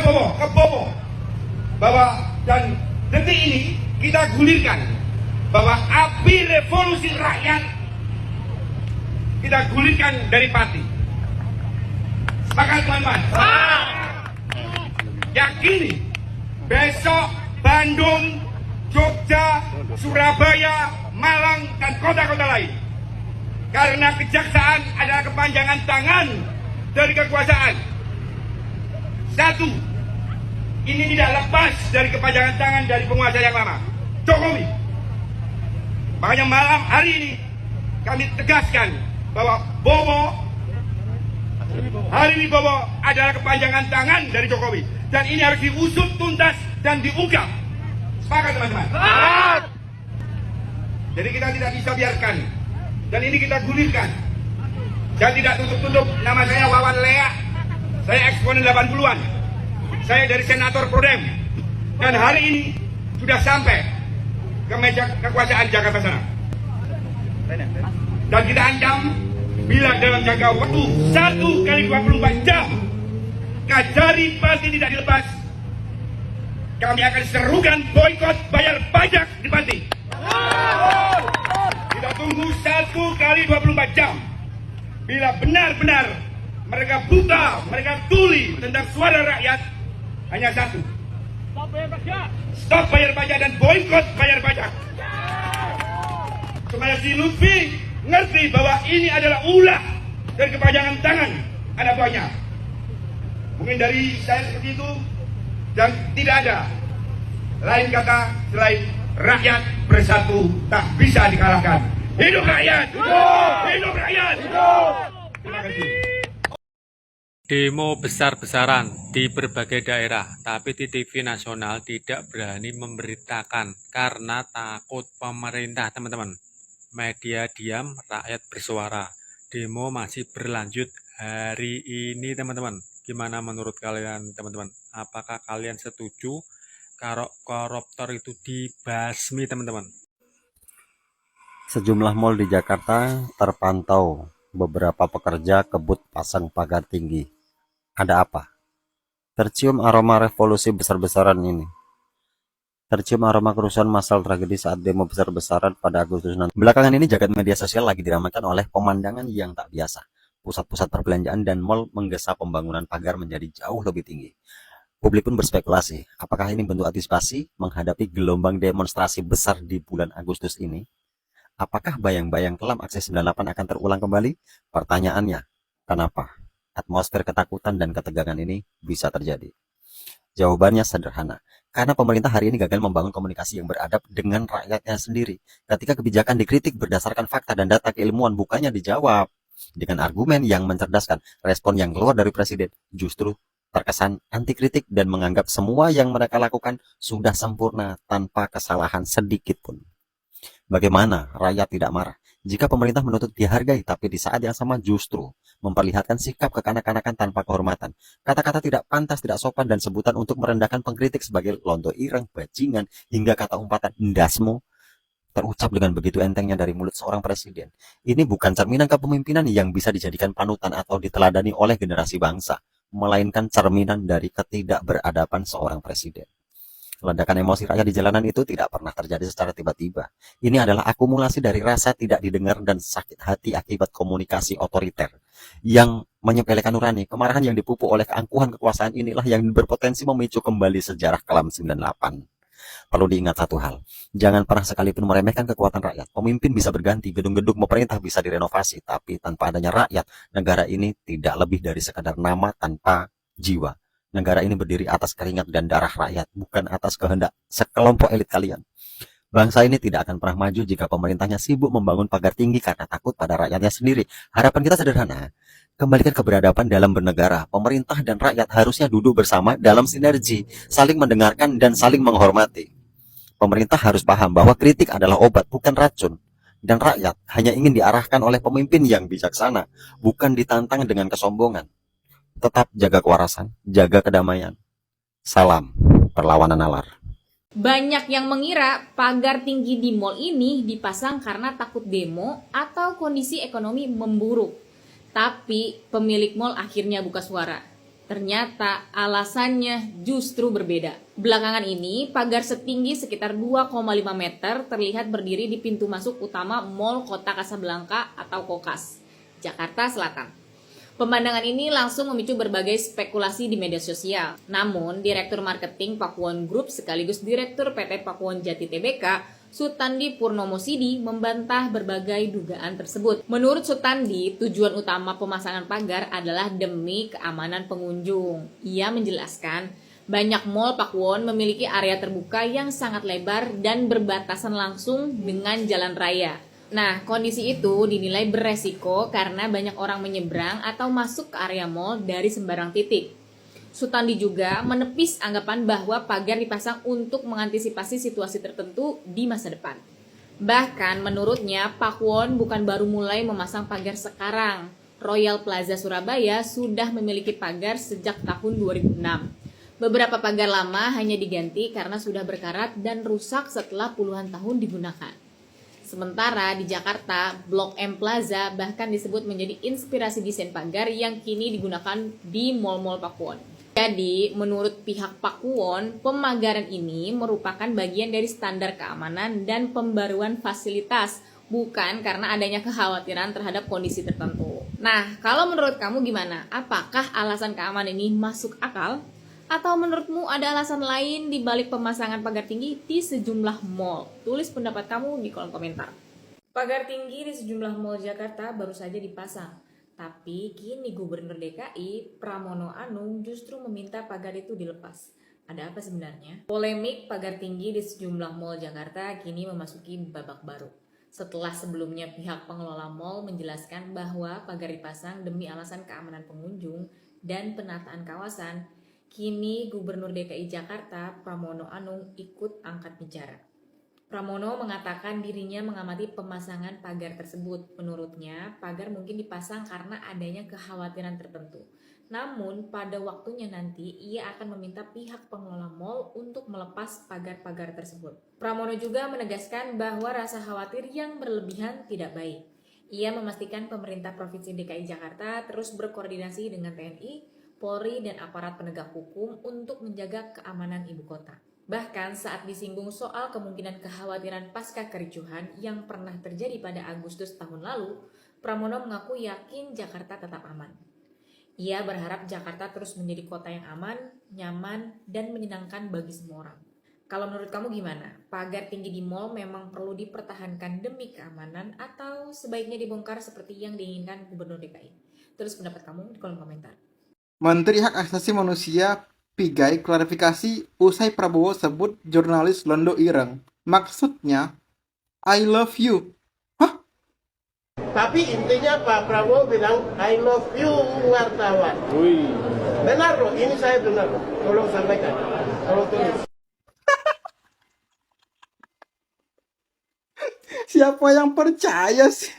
Bowo bahwa dan detik ini kita gulirkan bahwa api revolusi rakyat kita gulirkan dari Pati. Sepakat teman-teman? Yakini besok Bandung, Jogja, Surabaya, Malang, dan kota-kota lain. Karena kejaksaan adalah kepanjangan tangan dari kekuasaan. Satu, ini tidak lepas dari kepanjangan tangan dari penguasa yang lama, Jokowi. Makanya malam hari ini kami tegaskan bahwa Hari Wibowo adalah kepanjangan tangan dari Jokowi. Dan ini harus diusut tuntas dan diungkap. Sepakat teman-teman? Jadi kita tidak bisa biarkan. Dan ini kita gulirkan. Dan tidak tutup-tutup. Nama saya Wawan Lea. Saya eksponen 80-an. Saya dari Senator Prodem. Dan hari ini sudah sampai ke meja kekuasaan Jakarta sana. Dan kita ancam bila dalam jangka waktu 1 kali 24 jam Kajari Pati tidak dilepas, kami akan serukan boikot bayar pajak di Pati. Kita tunggu 1 kali 24 jam. Bila benar-benar mereka buta, mereka tuli tentang suara rakyat, hanya satu: stop bayar pajak dan boikot bayar pajak. Supaya si Lutfi ngerti bahwa ini adalah ulah dari kepanjangan tangan anak buahnya. Mungkin dari saya seperti itu, dan tidak ada lain kata selain rakyat bersatu tak bisa dikalahkan. Hidup rakyat! Hidup rakyat! Terima kasih. Demo besar-besaran di berbagai daerah, tapi di TV nasional tidak berani memberitakan karena takut pemerintah, teman-teman. Media diam, rakyat bersuara. Demo masih berlanjut hari ini, teman-teman. Gimana menurut kalian, teman-teman? Apakah kalian setuju kalau koruptor itu dibasmi, teman-teman? Sejumlah mal di Jakarta terpantau beberapa pekerja kebut pasang pagar tinggi. Ada apa? Tercium aroma revolusi besar-besaran ini. Tercium aroma kerusuhan massal tragedi saat demo besar-besaran pada Agustus nanti. Belakangan ini jagat media sosial lagi diramaikan oleh pemandangan yang tak biasa. Pusat-pusat perbelanjaan dan mal menggesa pembangunan pagar menjadi jauh lebih tinggi. Publik pun berspekulasi, apakah ini bentuk antisipasi menghadapi gelombang demonstrasi besar di bulan Agustus ini? Apakah bayang-bayang kelam aksi 98 akan terulang kembali? Pertanyaannya, kenapa atmosfer ketakutan dan ketegangan ini bisa terjadi? Jawabannya sederhana, karena pemerintah hari ini gagal membangun komunikasi yang beradab dengan rakyatnya sendiri. Ketika kebijakan dikritik berdasarkan fakta dan data keilmuan, bukannya dijawab dengan argumen yang mencerdaskan. Respon yang keluar dari presiden justru terkesan anti kritik dan menganggap semua yang mereka lakukan sudah sempurna tanpa kesalahan sedikit pun. Bagaimana rakyat tidak marah jika pemerintah menuntut dihargai, tapi di saat yang sama justru memperlihatkan sikap kekanak-kanakan tanpa kehormatan. Kata-kata tidak pantas, tidak sopan, dan sebutan untuk merendahkan pengkritik sebagai londo ireng, bajingan, hingga kata umpatan ndasmu terucap dengan begitu entengnya dari mulut seorang presiden. Ini bukan cerminan kepemimpinan yang bisa dijadikan panutan atau diteladani oleh generasi bangsa, melainkan cerminan dari ketidakberadaban seorang presiden. Ledakan emosi rakyat di jalanan itu tidak pernah terjadi secara tiba-tiba. Ini adalah akumulasi dari rasa tidak didengar dan sakit hati akibat komunikasi otoriter yang menyepelekan nurani. Kemarahan yang dipupuk oleh keangkuhan kekuasaan inilah yang berpotensi memicu kembali sejarah kelam 98. Perlu diingat satu hal, jangan pernah sekalipun meremehkan kekuatan rakyat. Pemimpin bisa berganti, gedung-gedung pemerintah bisa direnovasi, tapi tanpa adanya rakyat, negara ini tidak lebih dari sekadar nama tanpa jiwa. Negara ini berdiri atas keringat dan darah rakyat, bukan atas kehendak sekelompok elit kalian. Bangsa ini tidak akan pernah maju jika pemerintahnya sibuk membangun pagar tinggi karena takut pada rakyatnya sendiri. Harapan kita sederhana, kembalikan keberadaban dalam bernegara. Pemerintah dan rakyat harusnya duduk bersama dalam sinergi, saling mendengarkan dan saling menghormati. Pemerintah harus paham bahwa kritik adalah obat, bukan racun. Dan rakyat hanya ingin diarahkan oleh pemimpin yang bijaksana, bukan ditantang dengan kesombongan. Tetap jaga kewarasan, jaga kedamaian. Salam perlawanan nalar. Banyak yang mengira pagar tinggi di mal ini dipasang karena takut demo atau kondisi ekonomi memburuk. Tapi pemilik mal akhirnya buka suara. Ternyata alasannya justru berbeda. Belakangan ini, pagar setinggi sekitar 2,5 meter terlihat berdiri di pintu masuk utama Mall Kota Kasablanka atau Kokas, Jakarta Selatan. Pemandangan ini langsung memicu berbagai spekulasi di media sosial. Namun, Direktur Marketing Pakuwon Group sekaligus Direktur PT Pakuwon Jati Tbk, Sutandi Purnomo Sidi, membantah berbagai dugaan tersebut. Menurut Sutandi, tujuan utama pemasangan pagar adalah demi keamanan pengunjung. Ia menjelaskan, banyak mall Pakuwon memiliki area terbuka yang sangat lebar dan berbatasan langsung dengan jalan raya. Nah, kondisi itu dinilai beresiko karena banyak orang menyeberang atau masuk ke area mall dari sembarang titik. Sutandi juga menepis anggapan bahwa pagar dipasang untuk mengantisipasi situasi tertentu di masa depan. Bahkan menurutnya, Pakuwon bukan baru mulai memasang pagar sekarang. Royal Plaza Surabaya sudah memiliki pagar sejak tahun 2006. Beberapa pagar lama hanya diganti karena sudah berkarat dan rusak setelah puluhan tahun digunakan. Sementara di Jakarta, Blok M Plaza bahkan disebut menjadi inspirasi desain pagar yang kini digunakan di mal-mal Pakuwon. Jadi, menurut pihak Pakuwon, pemagaran ini merupakan bagian dari standar keamanan dan pembaruan fasilitas, bukan karena adanya kekhawatiran terhadap kondisi tertentu. Nah, kalau menurut kamu gimana? Apakah alasan keamanan ini masuk akal? Atau menurutmu ada alasan lain di balik pemasangan pagar tinggi di sejumlah mall? Tulis pendapat kamu di kolom komentar. Pagar tinggi di sejumlah mall Jakarta baru saja dipasang. Tapi kini Gubernur DKI Pramono Anung justru meminta pagar itu dilepas. Ada apa sebenarnya? Polemik pagar tinggi di sejumlah mall Jakarta kini memasuki babak baru. Setelah sebelumnya pihak pengelola mall menjelaskan bahwa pagar dipasang demi alasan keamanan pengunjung dan penataan kawasan, kini Gubernur DKI Jakarta Pramono Anung ikut angkat bicara. Pramono mengatakan dirinya mengamati pemasangan pagar tersebut. Menurutnya, pagar mungkin dipasang karena adanya kekhawatiran tertentu. Namun, pada waktunya nanti, ia akan meminta pihak pengelola mal untuk melepas pagar-pagar tersebut. Pramono juga menegaskan bahwa rasa khawatir yang berlebihan tidak baik. Ia memastikan pemerintah Provinsi DKI Jakarta terus berkoordinasi dengan TNI, Polri, dan aparat penegak hukum untuk menjaga keamanan ibu kota. Bahkan saat disinggung soal kemungkinan kekhawatiran pasca kericuhan yang pernah terjadi pada Agustus tahun lalu, Pramono mengaku yakin Jakarta tetap aman. Ia berharap Jakarta terus menjadi kota yang aman, nyaman, dan menyenangkan bagi semua orang. Kalau menurut kamu gimana? Pagar tinggi di mal memang perlu dipertahankan demi keamanan atau sebaiknya dibongkar seperti yang diinginkan Gubernur DKI? Tulis pendapat kamu di kolom komentar. Menteri Hak Asasi Manusia Pigai klarifikasi usai Prabowo sebut jurnalis Londo Ireng. Maksudnya, I love you. Hah? Tapi intinya Pak Prabowo bilang, I love you wartawan. Wih. Benar loh, ini saya benar loh. Tolong sampaikan, tolong tulis. Siapa yang percaya sih?